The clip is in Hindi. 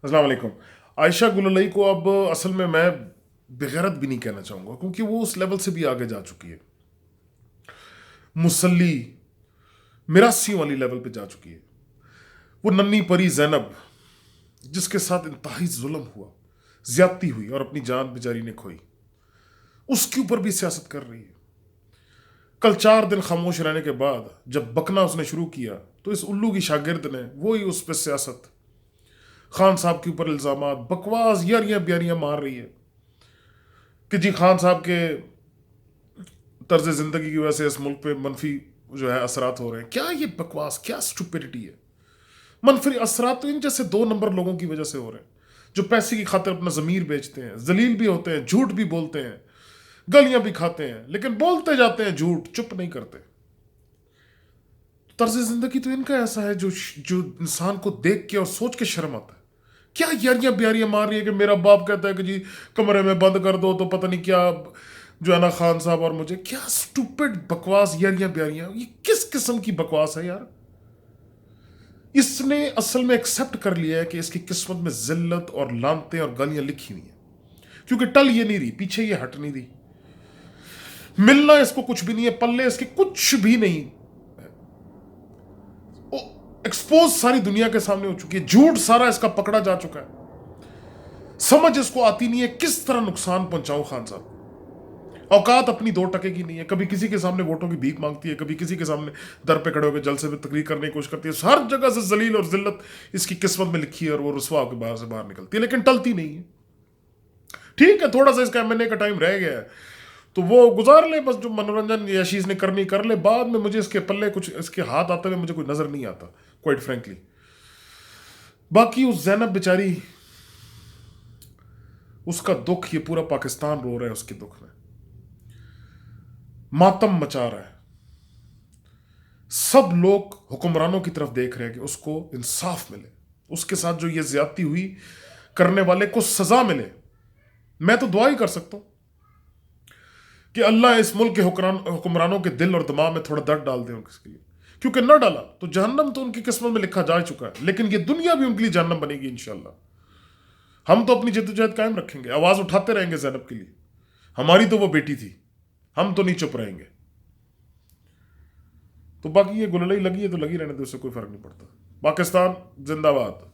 अस्सलाम वालेकुम। आयशा गुललई को अब असल में मैं बेगैरत भी नहीं कहना चाहूँगा क्योंकि वो उस लेवल से भी आगे जा चुकी है। मुसल्ली मिरासी वाली लेवल पे जा चुकी है। वो नन्ही परी जैनब जिसके साथ इंतहाई जुल्म हुआ, ज्यादती हुई और अपनी जान बेचारी ने खोई, उसके ऊपर भी सियासत कर रही है। कल 4 दिन खामोश रहने के बाद जब बकना उसने शुरू किया तो इस उल्लू की शागिर्द ने वही उस पर सियासत, खान साहब के ऊपर इल्जामात, बकवास यारियां ब्यारियां मार रही है कि जी खान साहब के तर्ज जिंदगी की वजह से इस मुल्क पे मनफी जो है असरात हो रहे हैं। क्या ये बकवास, क्या स्टुपिडिटी है। मनफी असरात तो इन जैसे 2 नंबर लोगों की वजह से हो रहे हैं जो पैसे की खातिर अपना ज़मीर बेचते हैं, जलील भी होते हैं, झूठ भी बोलते हैं, गलियां भी खाते हैं, लेकिन बोलते जाते हैं झूठ, चुप नहीं करते। तर्ज जिंदगी तो इनका ऐसा है जो जो इंसान को देख के और सोच के शर्म आता है। क्या यारियां ब्यारियां मार रही है कि मेरा बाप कहता है कि जी कमरे में बंद कर दो तो पता नहीं क्या, जो है ना खान साहब और मुझे, क्या स्टूपिड बकवास यारियां ब्यारियां, ये किस किस्म की बकवास है यार। इसने असल में एक्सेप्ट कर लिया है कि इसकी किस्मत में जिल्लत और लानतें और गालियां लिखी हुई हैं, क्योंकि टल ये नहीं रही, पीछे ये हट नहीं रही। मिलना इसको कुछ भी नहीं है, पल्ले इसके कुछ भी नहीं। एक्सपोज सारी दुनिया के सामने हो चुकी है, झूठ सारा इसका पकड़ा जा चुका है। समझ इसको आती नहीं है किस तरह नुकसान पहुंचाऊं खान साहब। औकात अपनी 2 टके की नहीं है, कभी किसी के सामने वोटों की भीख मांगती है, कभी किसी के सामने दर पे खड़े होकर जलसे में तकरीर करने की कोशिश करती है। हर जगह से जलील और जिल्लत इसकी किस्मत में लिखी है और वो रुसवा होकर बाहर से बाहर निकलती है, लेकिन टलती नहीं है। ठीक है, थोड़ा सा इसका एमएनए का टाइम रह गया है तो वो गुजार ले, बस जो मनोरंजन यशीज ने करनी कर ले। बाद में मुझे इसके पल्ले कुछ इसके हाथ आते हुए मुझे कोई नजर नहीं आता, क्वाइट फ्रेंकली। बाकी उस जैनब बेचारी, उसका दुख, ये पूरा पाकिस्तान रो रहा है उसके दुख में, मातम मचा रहा है। सब लोग हुक्मरानों की तरफ देख रहे हैं कि उसको इंसाफ मिले, उसके साथ जो ये ज्यादती हुई करने वाले को सजा मिले। मैं तो दुआ ही कर सकता हूं कि अल्लाह इस मुल्क के हुक्मरानों के दिल और दिमाग में थोड़ा दर्द डाल दे उनके लिए, क्योंकि न डाला तो जहन्नम तो उनकी किस्मत में लिखा जा चुका है, लेकिन ये दुनिया भी उनके लिए जहन्नम बनेगी इंशाल्लाह। हम तो अपनी जद्दोजहद कायम रखेंगे, आवाज उठाते रहेंगे जैनब के लिए। हमारी तो वो बेटी थी, हम तो नहीं चुप रहेंगे। तो बाकी ये गुललई लगी है तो लगी रहने दो, उससे कोई फर्क नहीं पड़ता। पाकिस्तान जिंदाबाद।